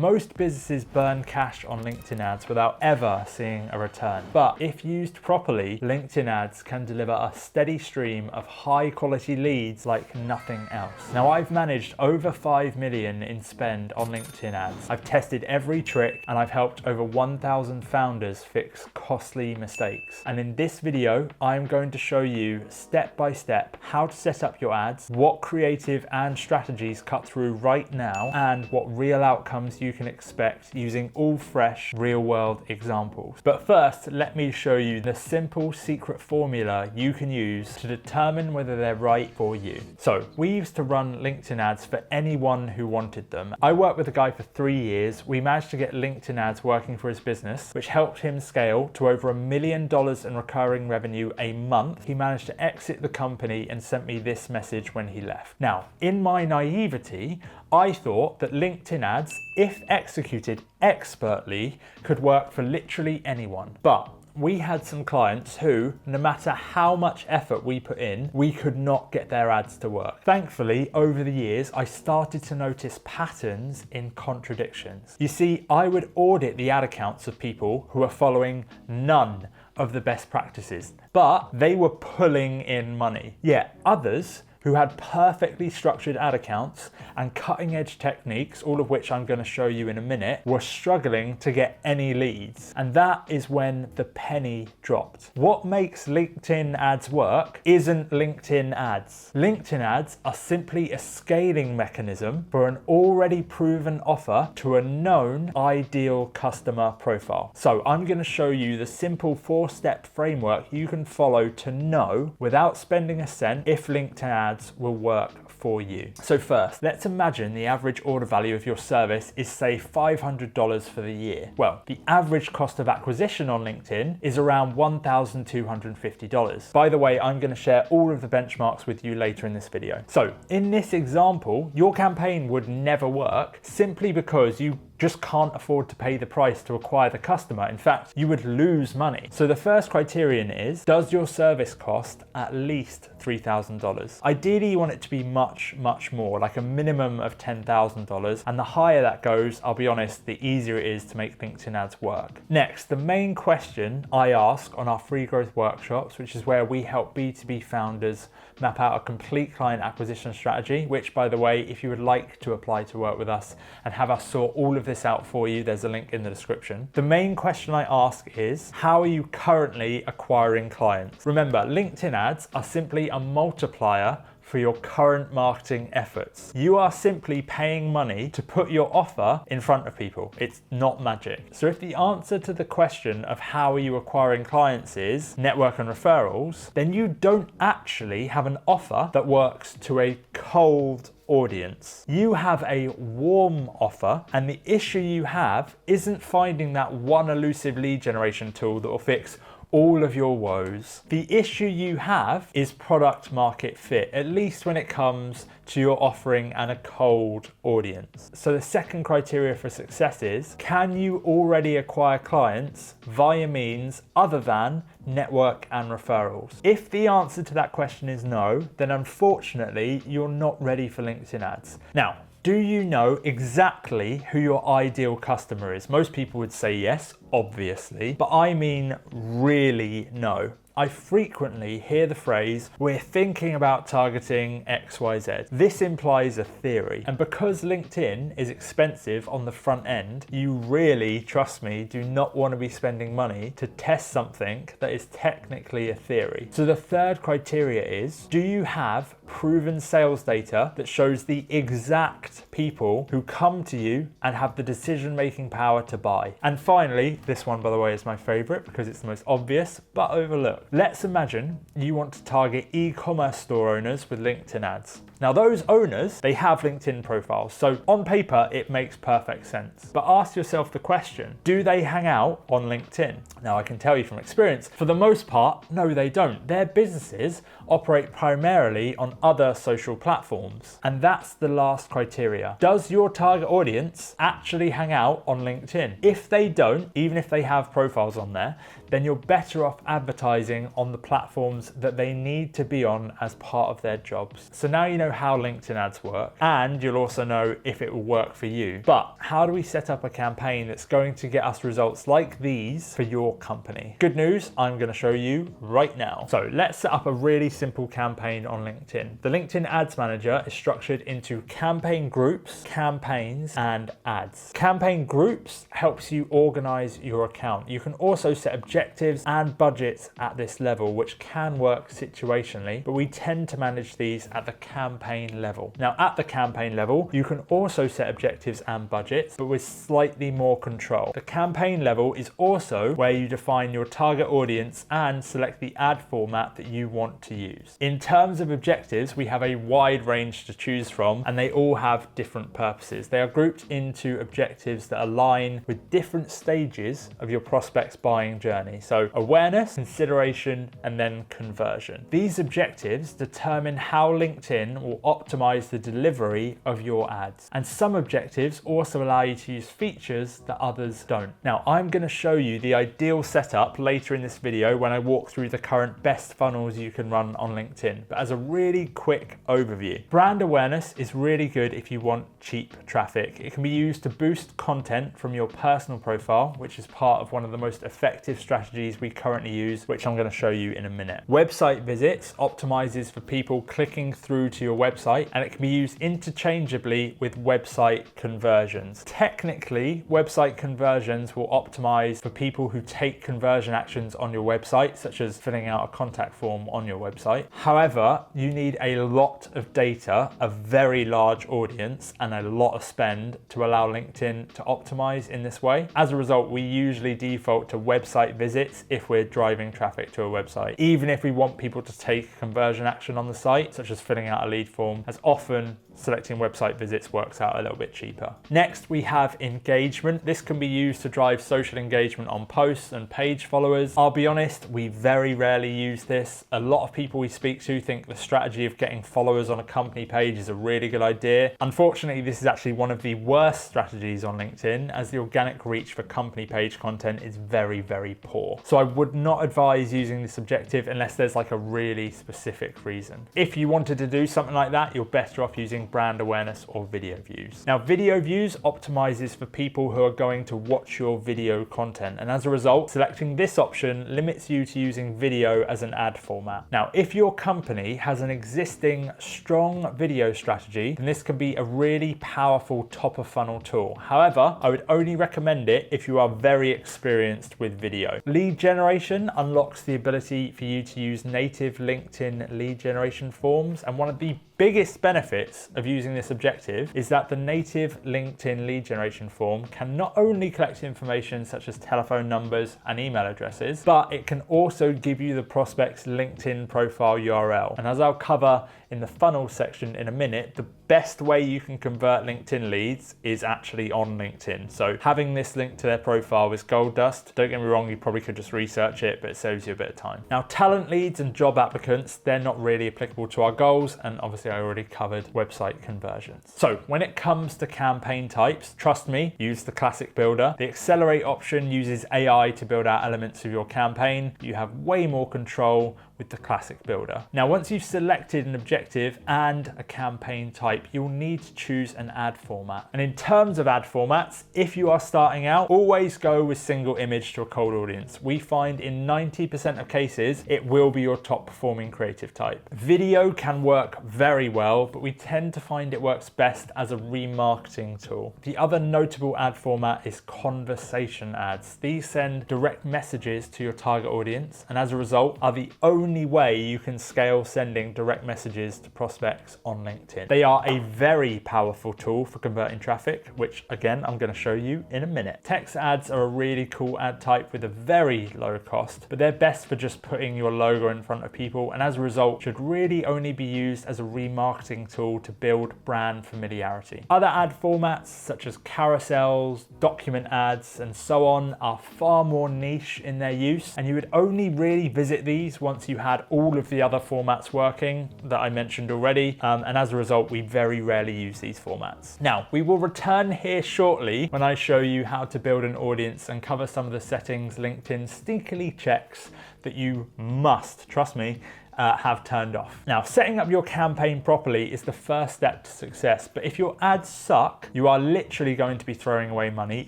Most businesses burn cash on LinkedIn ads without ever seeing a return. But if used properly, LinkedIn ads can deliver a steady stream of high quality leads like nothing else. Now, I've managed over 5 million in spend on LinkedIn ads. I've tested every trick and I've helped over 1,000 founders fix costly mistakes. And in this video, I'm going to show you step by step how to set up your ads, what creative and strategies cut through right now, and what real outcomes you can expect using all fresh real world examples. But first, let me show you the simple secret formula you can use to determine whether they're right for you. So we used to run LinkedIn ads for anyone who wanted them. I worked with a guy for 3 years. We managed to get LinkedIn ads working for his business, which helped him scale to over $1 million in recurring revenue a month. He managed to exit the company and sent me this message when he left. Now, in my naivety, I thought that LinkedIn ads, if executed expertly, could work for literally anyone. But we had some clients who, no matter how much effort we put in, we could not get their ads to work. Thankfully, over the years, I started to notice patterns in contradictions. You see, I would audit the ad accounts of people who were following none of the best practices, but they were pulling in money. Yet others who had perfectly structured ad accounts and cutting edge techniques, all of which I'm going to show you in a minute, were struggling to get any leads. And that is when the penny dropped. What makes LinkedIn ads work isn't LinkedIn ads. LinkedIn ads are simply a scaling mechanism for an already proven offer to a known ideal customer profile. So I'm going to show you the simple 4-step framework you can follow to know, without spending a cent, if LinkedIn ads will work for you. So first, let's imagine the average order value of your service is, say, $500 for the year. Well, the average cost of acquisition on LinkedIn is around $1,250. By the way, I'm going to share all of the benchmarks with you later in this video. So in this example, your campaign would never work simply because you just can't afford to pay the price to acquire the customer. In fact, you would lose money. So the first criterion is, does your service cost at least $3,000? Ideally, you want it to be much, much more, like a minimum of $10,000. And the higher that goes, I'll be honest, the easier it is to make LinkedIn ads work. Next, the main question I ask on our free growth workshops, which is where we help B2B founders map out a complete client acquisition strategy, which, by the way, if you would like to apply to work with us and have us sort all of this out for you, there's a link in the description. The main question I ask is, how are you currently acquiring clients? Remember, LinkedIn ads are simply a multiplier for your current marketing efforts. You are simply paying money to put your offer in front of people. It's not magic. So if the answer to the question of how are you acquiring clients is network and referrals, then you don't actually have an offer that works to a cold audience. You have a warm offer, and the issue you have isn't finding that one elusive lead generation tool that will fix all of your woes. The issue you have is product market fit, at least when it comes to your offering and a cold audience. So the second criteria for success is, can you already acquire clients via means other than network and referrals? If the answer to that question is no, then unfortunately, you're not ready for LinkedIn ads. Now, do you know exactly who your ideal customer is? Most people would say yes, obviously, but I mean really no. I frequently hear the phrase, we're thinking about targeting XYZ. This implies a theory. And because LinkedIn is expensive on the front end, you really, trust me, do not want to be spending money to test something that is technically a theory. So the third criteria is, do you have proven sales data that shows the exact people who come to you and have the decision-making power to buy? And finally, this one, by the way, is my favorite because it's the most obvious but overlooked. Let's imagine you want to target e-commerce store owners with LinkedIn ads. Now, those owners, they have LinkedIn profiles, so on paper, it makes perfect sense. But ask yourself the question, do they hang out on LinkedIn? Now, I can tell you from experience, for the most part, no, they don't. Their businesses operate primarily on other social platforms. And that's the last criteria. Does your target audience actually hang out on LinkedIn? If they don't, even if they have profiles on there, then you're better off advertising on the platforms that they need to be on as part of their jobs. So now you know know how LinkedIn ads work, and you'll also know if it will work for you. But how do we set up a campaign that's going to get us results like these for your company? Good news, I'm going to show you right now. So let's set up a really simple campaign on LinkedIn. The LinkedIn Ads Manager is structured into campaign groups, campaigns, and ads. Campaign groups helps you organize your account. You can also set objectives and budgets at this level, which can work situationally, but we tend to manage these at the campaign level. Now, at the campaign level, you can also set objectives and budgets, but with slightly more control. The campaign level is also where you define your target audience and select the ad format that you want to use. In terms of objectives, we have a wide range to choose from, and they all have different purposes. They are grouped into objectives that align with different stages of your prospect's buying journey. So awareness, consideration, and then conversion. These objectives determine how LinkedIn will optimize the delivery of your ads. And some objectives also allow you to use features that others don't. Now, I'm going to show you the ideal setup later in this video when I walk through the current best funnels you can run on LinkedIn. But as a really quick overview, brand awareness is really good if you want cheap traffic. It can be used to boost content from your personal profile, which is part of one of the most effective strategies we currently use, which I'm going to show you in a minute. Website visits optimizes for people clicking through to your website, and it can be used interchangeably with website conversions. Technically, website conversions will optimize for people who take conversion actions on your website, such as filling out a contact form on your website. However, you need a lot of data, a very large audience, and a lot of spend to allow LinkedIn to optimize in this way. As a result, we usually default to website visits if we're driving traffic to a website. Even if we want people to take conversion action on the site, such as filling out a lead form, as often selecting website visits works out a little bit cheaper. Next, we have engagement. This can be used to drive social engagement on posts and page followers. I'll be honest, we very rarely use this. A lot of people we speak to think the strategy of getting followers on a company page is a really good idea. Unfortunately, this is actually one of the worst strategies on LinkedIn, as the organic reach for company page content is very, very poor. So I would not advise using this objective unless there's like a really specific reason. If you wanted to do something like that, you're better off using brand awareness or video views. Now, video views optimizes for people who are going to watch your video content, and as a result, selecting this option limits you to using video as an ad format. Now, if your company has an existing strong video strategy, then this can be a really powerful top of funnel tool. However, I would only recommend it if you are very experienced with video. Lead generation unlocks the ability for you to use native LinkedIn lead generation forms, and one of the biggest benefits of using this objective is that the native LinkedIn lead generation form can not only collect information such as telephone numbers and email addresses, but it can also give you the prospect's LinkedIn profile URL. And as I'll cover in the funnel section in a minute, the best way you can convert LinkedIn leads is actually on LinkedIn. So having this link to their profile is gold dust. Don't get me wrong, you probably could just research it, but it saves you a bit of time. Now, talent leads and job applicants, they're not really applicable to our goals, and obviously I already covered website conversions. So when it comes to campaign types, trust me, use the classic builder. The accelerate option uses AI to build out elements of your campaign. You have way more control with the classic builder. Now, once you've selected an objective and a campaign type, you'll need to choose an ad format. And in terms of ad formats, if you are starting out, always go with single image to a cold audience. We find in 90% of cases, it will be your top performing creative type. Video can work very well, but we tend to find it works best as a remarketing tool. The other notable ad format is conversation ads. These send direct messages to your target audience, and as a result, are the only way you can scale sending direct messages to prospects on LinkedIn. They are a very powerful tool for converting traffic, which again, I'm going to show you in a minute. Text ads are a really cool ad type with a very low cost, but they're best for just putting your logo in front of people, and as a result, should really only be used as a remarketing tool to build brand familiarity. Other ad formats such as carousels, document ads, and so on are far more niche in their use, and you would only really visit these once you had all of the other formats working that I mentioned already, and as a result, we very rarely use these formats. Now, we will return here shortly when I show you how to build an audience and cover some of the settings LinkedIn sneakily checks that you must, trust me, have turned off. Now, setting up your campaign properly is the first step to success, but if your ads suck, you are literally going to be throwing away money,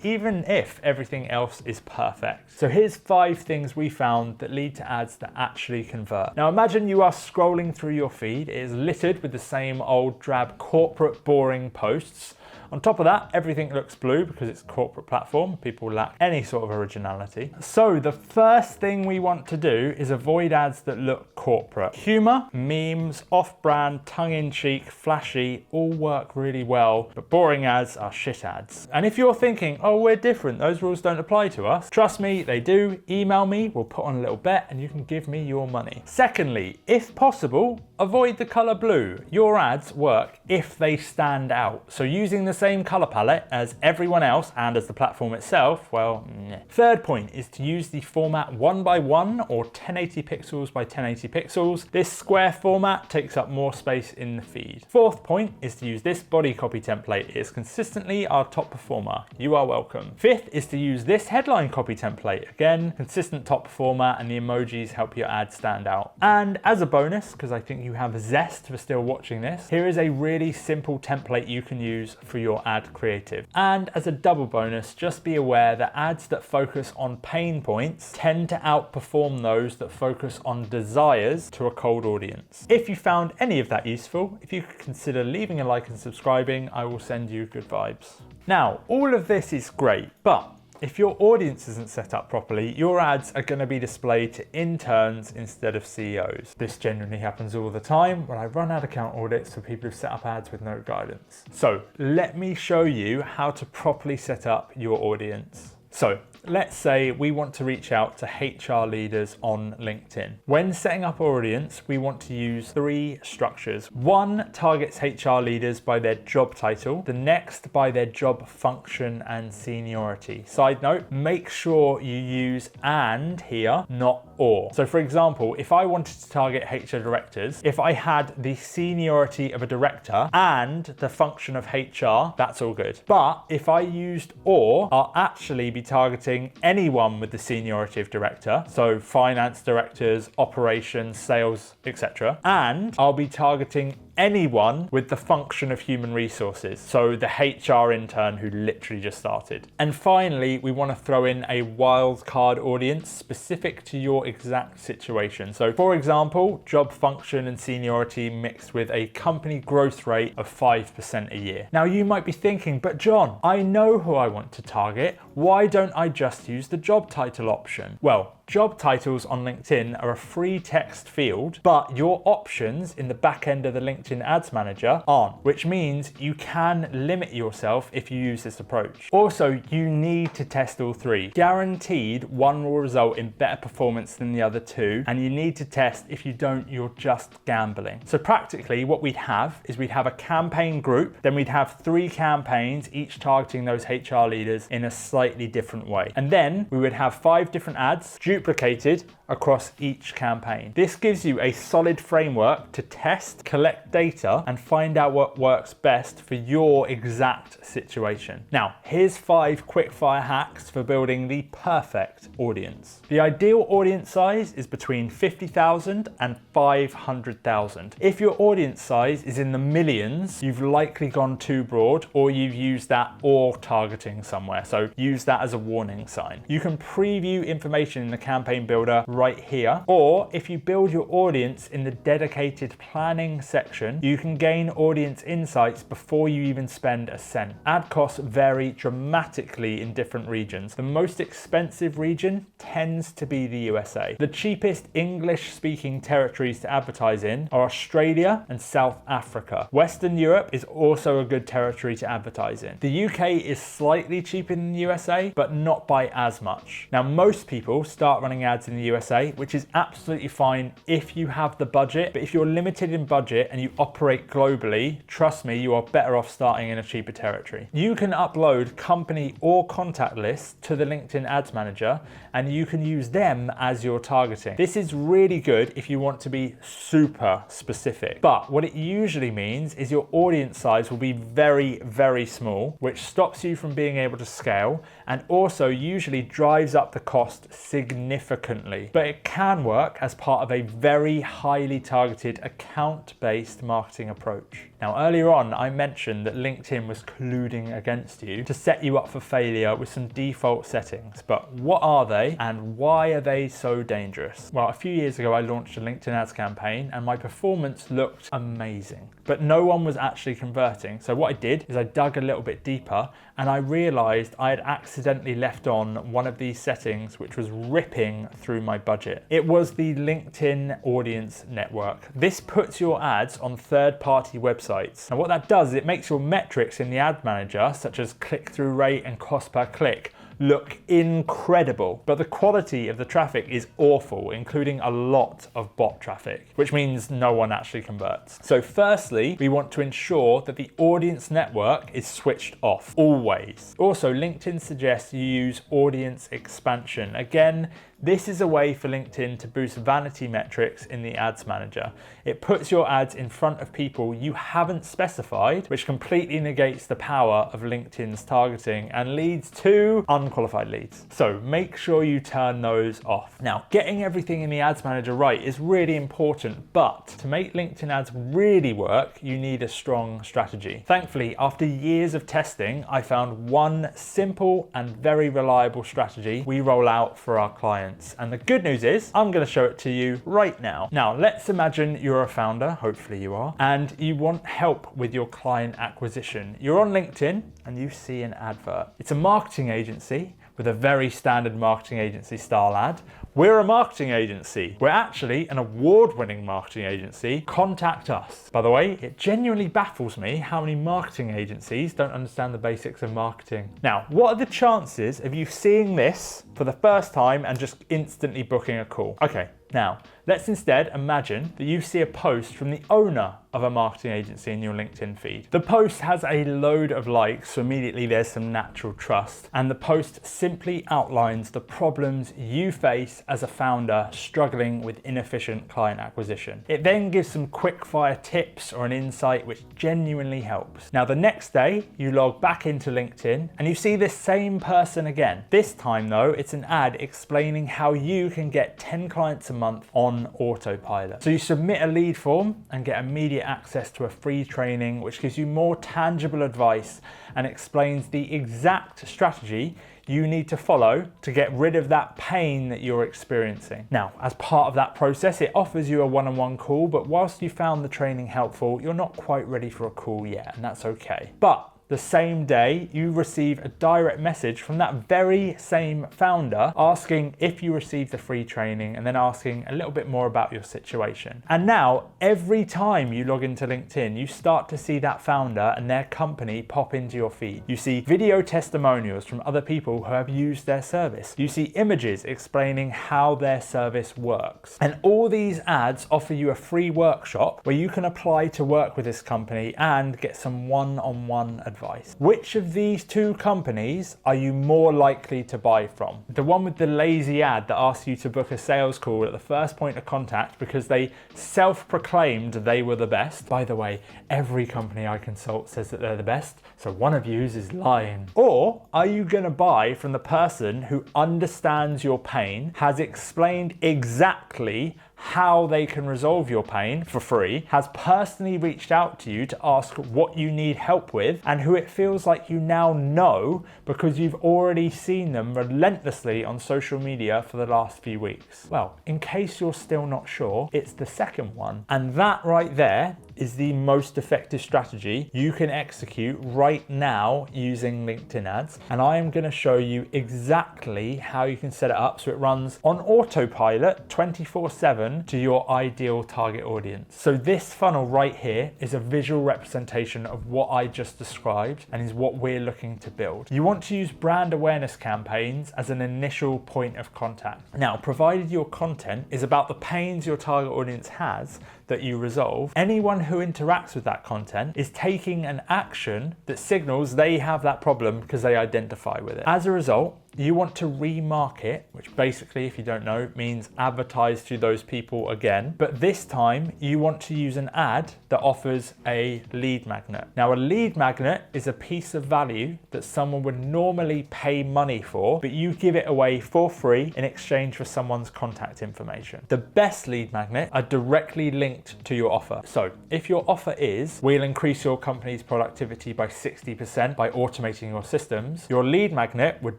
even if everything else is perfect. So here's 5 things we found that lead to ads that actually convert. Now, imagine you are scrolling through your feed. It is littered with the same old drab corporate boring posts. On top of that, everything looks blue because it's a corporate platform. People lack any sort of originality. So the first thing we want to do is avoid ads that look corporate. Humor, memes, off-brand, tongue-in-cheek, flashy, all work really well, but boring ads are shit ads. And if you're thinking, oh, we're different, those rules don't apply to us, trust me, they do. Email me, we'll put on a little bet and you can give me your money. Secondly, if possible, avoid the color blue. Your ads work if they stand out. So using the same color palette as everyone else and as the platform itself, well, nah. Third point is to use the format 1:1 or 1080 pixels by 1080 pixels. This square format takes up more space in the feed. Fourth point is to use this body copy template. It is consistently our top performer. You are welcome. Fifth is to use this headline copy template. Again, consistent top performer, and the emojis help your ad stand out. And as a bonus, because I think you have a zest for still watching this, here is a really simple template you can use for your ad creative. And as a double bonus, just be aware that ads that focus on pain points tend to outperform those that focus on desires to a cold audience. If you found any of that useful, if you could consider leaving a like and subscribing, I will send you good vibes. Now, all of this is great, but if your audience isn't set up properly, your ads are going to be displayed to interns instead of CEOs. This genuinely happens all the time when I run ad account audits for people who've set up ads with no guidance. So let me show you how to properly set up your audience. So let's say we want to reach out to HR leaders on LinkedIn. When setting up our audience, we want to use 3 structures. One targets HR leaders by their job title, the next by their job function and seniority. Side note, make sure you use and here, not or. So for example, if I wanted to target HR directors, if I had the seniority of a director and the function of HR, that's all good. But if I used or, I'll actually be targeting anyone with the seniority of director, so finance directors, operations, sales, etc. And I'll be targeting anyone with the function of human resources, so the HR intern who literally just started. And finally, we want to throw in a wildcard audience specific to your exact situation. So for example, job function and seniority mixed with a company growth rate of 5% a year. Now you might be thinking, but John, I know who I want to target. Why don't I just use the job title option? Well, job titles on LinkedIn are a free text field, but your options in the back end of the LinkedIn Ads Manager aren't, which means you can limit yourself if you use this approach. Also, you need to test all 3. Guaranteed, one will result in better performance than the other 2, and you need to test. If you don't, you're just gambling. So practically what we'd have is we'd have a campaign group, then we'd have 3 campaigns, each targeting those HR leaders in a slightly different way. And then we would have 5 different ads duplicated across each campaign. This gives you a solid framework to test, collect data, and find out what works best for your exact situation. Now, here's 5 quick-fire hacks for building the perfect audience. The ideal audience size is between 50,000 and 500,000. If your audience size is in the millions, you've likely gone too broad, or you've used that or targeting somewhere. So use that as a warning sign. You can preview information in the campaign builder right here, or if you build your audience in the dedicated planning section, you can gain audience insights before you even spend a cent. Ad costs vary dramatically in different regions. The most expensive region tends to be the USA. The cheapest English-speaking territories to advertise in are Australia and South Africa. Western Europe is also a good territory to advertise in. The UK is slightly cheaper than the USA, but not by as much. Now, most people start running ads in the USA, which is absolutely fine if you have the budget, but if you're limited in budget and you operate globally, trust me, you are better off starting in a cheaper territory. You can upload company or contact lists to the LinkedIn Ads Manager, and you can use them as your targeting. This is really good if you want to be super specific, but what it usually means is your audience size will be very, very small, which stops you from being able to scale and also usually drives up the cost significantly. But it can work as part of a very highly targeted account-based marketing approach. Now, earlier on, I mentioned that LinkedIn was colluding against you to set you up for failure with some default settings. But what are they and why are they so dangerous? Well, a few years ago, I launched a LinkedIn ads campaign and my performance looked amazing, but no one was actually converting. So what I did is I dug a little bit deeper and I realized I had accidentally left on one of these settings, which was ripping through my budget. It was the LinkedIn Audience Network. This puts your ads on third-party websites. And what that does is it makes your metrics in the ad manager, such as click-through rate and cost per click, look incredible, but the quality of the traffic is awful, including a lot of bot traffic, which means no one actually converts. So firstly, we want to ensure that the audience network is switched off always. Also, LinkedIn suggests you use audience expansion. Again, this is a way for LinkedIn to boost vanity metrics in the ads manager. It puts your ads in front of people you haven't specified, which completely negates the power of LinkedIn's targeting and leads to unqualified leads. So make sure you turn those off. Now, getting everything in the ads manager right is really important, but to make LinkedIn ads really work, you need a strong strategy. Thankfully, after years of testing, I found one simple and very reliable strategy we roll out for our clients. And the good news is I'm going to show it to you right now. Now, let's imagine you're a founder, hopefully you are, and you want help with your client acquisition. You're on LinkedIn and you see an advert. It's a marketing agency with a very standard marketing agency style ad. We're a marketing agency. We're actually an award-winning marketing agency. Contact us. By the way, it genuinely baffles me how many marketing agencies don't understand the basics of marketing. Now, what are the chances of you seeing this for the first time and just instantly booking a call? Okay, now, let's instead imagine that you see a post from the owner of a marketing agency in your LinkedIn feed. The post has a load of likes, so immediately there's some natural trust. And the post simply outlines the problems you face as a founder struggling with inefficient client acquisition. It then gives some quick fire tips or an insight which genuinely helps. Now, the next day, you log back into LinkedIn and you see this same person again. This time though, it's an ad explaining how you can get 10 clients a month on autopilot. So you submit a lead form and get immediate access to a free training which gives you more tangible advice and explains the exact strategy you need to follow to get rid of that pain that you're experiencing. Now, as part of that process, it offers you a one-on-one call, but whilst you found the training helpful, you're not quite ready for a call yet, and that's okay. But the same day, you receive a direct message from that very same founder asking if you received the free training and then asking a little bit more about your situation. And now, every time you log into LinkedIn, you start to see that founder and their company pop into your feed. You see video testimonials from other people who have used their service. You see images explaining how their service works. And all these ads offer you a free workshop where you can apply to work with this company and get some one-on-one advice. Which of these two companies are you more likely to buy from? The one with the lazy ad that asks you to book a sales call at the first point of contact because they self-proclaimed they were the best. By the way, every company I consult says that they're the best, so one of yous is lying. Or are you going to buy from the person who understands your pain, has explained exactly how they can resolve your pain for free, has personally reached out to you to ask what you need help with, and who it feels like you now know because you've already seen them relentlessly on social media for the last few weeks? Well, in case you're still not sure, it's the second one. And that right there is the most effective strategy you can execute right now using LinkedIn ads. And I am going to show you exactly how you can set it up so it runs on autopilot 24/7 to your ideal target audience. So this funnel right here is a visual representation of what I just described and is what we're looking to build. You want to use brand awareness campaigns as an initial point of contact. Now, provided your content is about the pains your target audience has, that you resolve, anyone who interacts with that content is taking an action that signals they have that problem because they identify with it. As a result, you want to remarket, which basically, if you don't know, means advertise to those people again. But this time you want to use an ad that offers a lead magnet. Now, a lead magnet is a piece of value that someone would normally pay money for, but you give it away for free in exchange for someone's contact information. The best lead magnet are directly linked to your offer. So if your offer is, we'll increase your company's productivity by 60% by automating your systems, your lead magnet would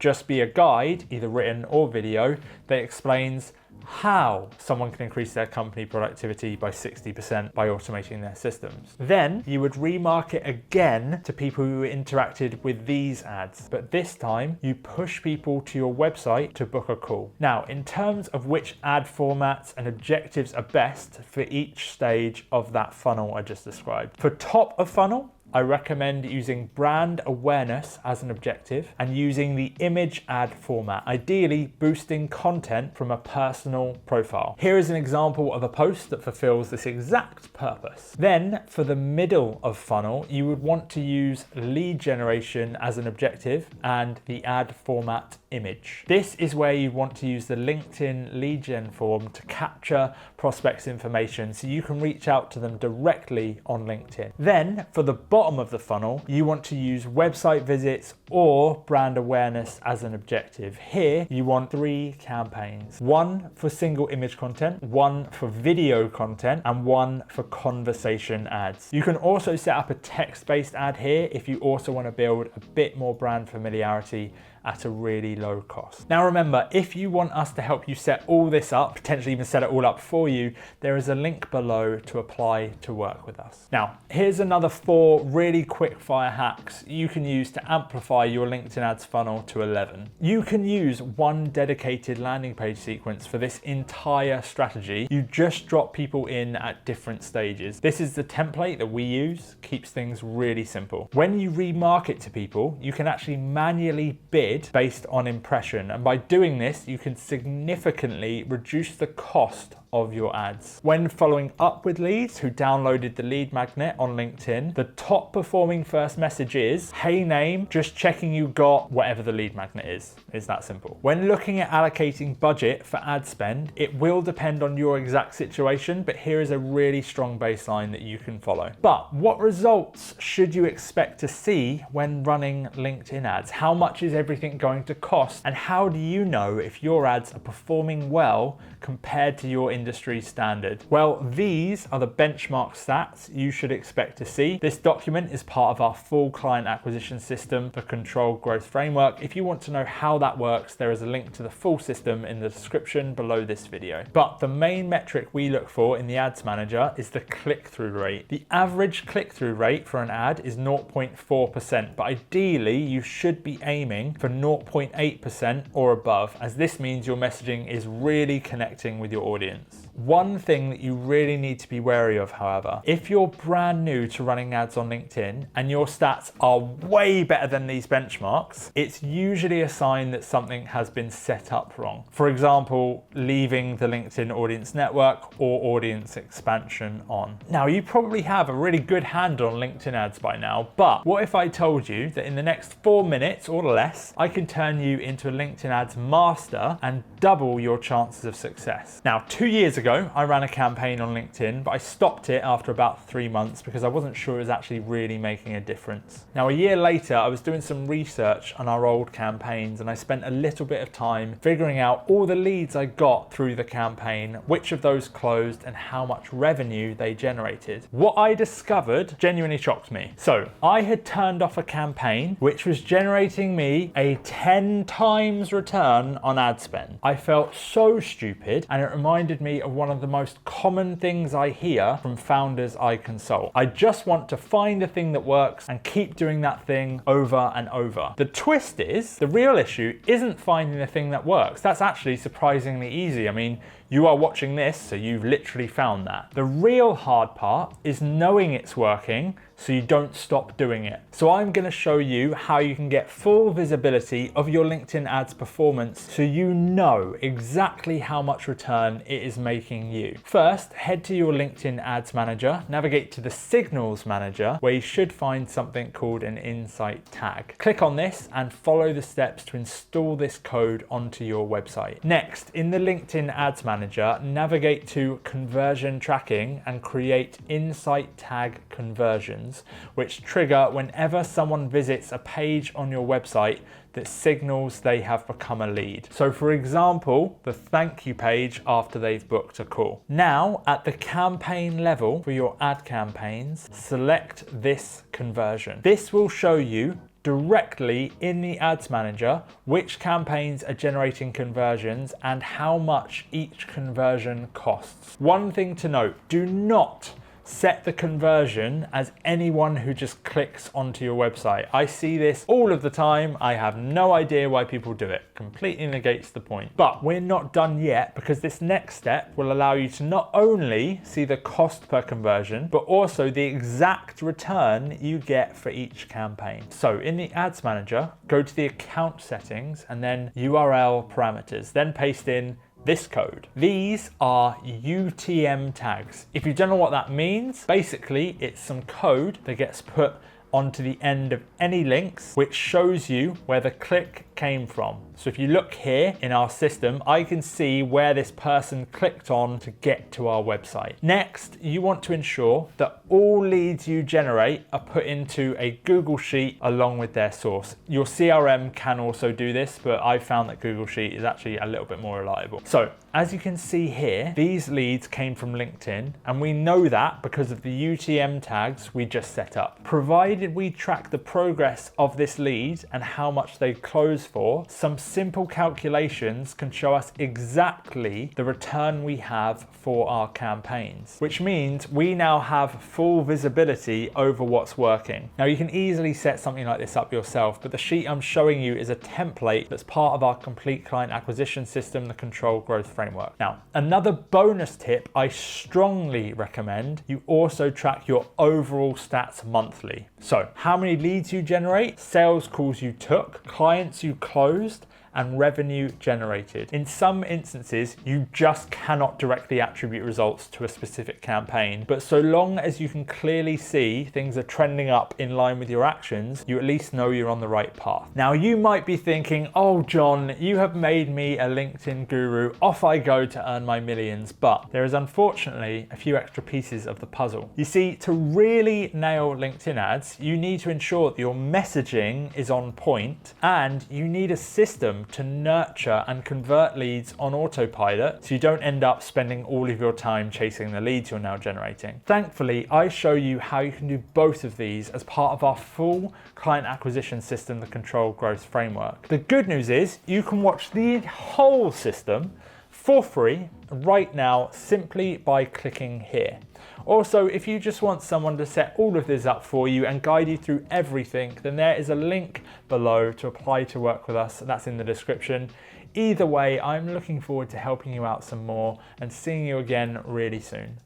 just be a guide, either written or video, that explains how someone can increase their company productivity by 60% by automating their systems. Then you would remarket again to people who interacted with these ads, but this time you push people to your website to book a call. Now, in terms of which ad formats and objectives are best for each stage of that funnel I just described. For top of funnel, I recommend using brand awareness as an objective and using the image ad format, ideally boosting content from a personal profile. Here is an example of a post that fulfills this exact purpose. Then for the middle of funnel, you would want to use lead generation as an objective and the ad format image. This is where you want to use the LinkedIn lead gen form to capture prospects' information so you can reach out to them directly on LinkedIn. Then for the bottom of the funnel, you want to use website visits or brand awareness as an objective. Here you want 3 campaigns, 1 for single image content, 1 for video content, and 1 for conversation ads. You can also set up a text-based ad here if you also want to build a bit more brand familiarity at a really low cost. Now remember, if you want us to help you set all this up, potentially even set it all up for you, there is a link below to apply to work with us. Now, here's another 4 really quick fire hacks you can use to amplify your LinkedIn ads funnel to 11. You can use one dedicated landing page sequence for this entire strategy. You just drop people in at different stages. This is the template that we use, keeps things really simple. When you remarket to people, you can actually manually bid based on impression, and by doing this you can significantly reduce the cost of your ads. When following up with leads who downloaded the lead magnet on LinkedIn, the top performing first message is, "Hey name, just checking you got whatever the lead magnet is." It's that simple. When looking at allocating budget for ad spend, it will depend on your exact situation, but here is a really strong baseline that you can follow. But what results should you expect to see when running LinkedIn ads? How much is everything going to cost? And how do you know if your ads are performing well compared to your industry standard? Well, these are the benchmark stats you should expect to see. This document is part of our full client acquisition system, the Controlled Growth Framework. If you want to know how that works, there is a link to the full system in the description below this video. But the main metric we look for in the Ads Manager is the click-through rate. The average click-through rate for an ad is 0.4%, but ideally you should be aiming for 0.8% or above, as this means your messaging is really connecting with your audience. One thing that you really need to be wary of, however, if you're brand new to running ads on LinkedIn and your stats are way better than these benchmarks, it's usually a sign that something has been set up wrong. For example, leaving the LinkedIn Audience Network or audience expansion on. Now, you probably have a really good handle on LinkedIn ads by now, but what if I told you that in the next 4 minutes or less, I can turn you into a LinkedIn ads master and double your chances of success? Now, 2 years ago, I ran a campaign on LinkedIn, but I stopped it after about 3 months because I wasn't sure it was actually really making a difference. Now, a year later, I was doing some research on our old campaigns and I spent a little bit of time figuring out all the leads I got through the campaign, which of those closed and how much revenue they generated. What I discovered genuinely shocked me. So I had turned off a campaign which was generating me a 10 times return on ad spend. I felt so stupid, and it reminded me of one of the most common things I hear from founders I consult. I just want to find a thing that works and keep doing that thing over and over. The twist is, the real issue isn't finding the thing that works. That's actually surprisingly easy. I mean, You are watching this, so you've literally found that. The real hard part is knowing it's working so you don't stop doing it. So I'm going to show you how you can get full visibility of your LinkedIn ads performance so you know exactly how much return it is making you. First, head to your LinkedIn Ads Manager, navigate to the Signals Manager, where you should find something called an Insight tag. Click on this and follow the steps to install this code onto your website. Next, in the LinkedIn Ads Manager, navigate to Conversion Tracking and create Insight tag conversions, which trigger whenever someone visits a page on your website that signals they have become a lead. So for example, the thank you page after they've booked a call. Now, at the campaign level for your ad campaigns, select this conversion. This will show you directly in the Ads Manager which campaigns are generating conversions and how much each conversion costs. One thing to note, do not set the conversion as anyone who just clicks onto your website. I see this all of the time. I have no idea why people do it. Completely negates the point. But we're not done yet, because this next step will allow you to not only see the cost per conversion, but also the exact return you get for each campaign. So in the Ads Manager, go to the account settings and then URL parameters, then paste in this code. These are UTM tags. If you don't know what that means, basically it's some code that gets put onto the end of any links, which shows you where the click came from. So if you look here in our system, I can see where this person clicked on to get to our website. Next, you want to ensure that all leads you generate are put into a Google Sheet along with their source. Your CRM can also do this, but I've found that Google Sheet is actually a little bit more reliable. So as you can see here, these leads came from LinkedIn, and we know that because of the UTM tags we just set up. Provided we track the progress of this lead and how much they close for, some simple calculations can show us exactly the return we have for our campaigns, which means we now have full visibility over what's working. Now you can easily set something like this up yourself, but the sheet I'm showing you is a template that's part of our complete client acquisition system, the Control Growth Framework. Now, another bonus tip I strongly recommend, you also track your overall stats monthly. So how many leads you generate, sales calls you took, clients you closed, and revenue generated. In some instances, you just cannot directly attribute results to a specific campaign, but so long as you can clearly see things are trending up in line with your actions, you at least know you're on the right path. Now, you might be thinking, oh, John, you have made me a LinkedIn guru. Off I go to earn my millions. But there is unfortunately a few extra pieces of the puzzle. You see, to really nail LinkedIn ads, you need to ensure that your messaging is on point, and you need a system to nurture and convert leads on autopilot so you don't end up spending all of your time chasing the leads you're now generating. Thankfully, I show you how you can do both of these as part of our full client acquisition system, the Control Growth Framework. The good news is you can watch the whole system for free right now simply by clicking here. Also, if you just want someone to set all of this up for you and guide you through everything, then there is a link below to apply to work with us. That's in the description. Either way, I'm looking forward to helping you out some more and seeing you again really soon.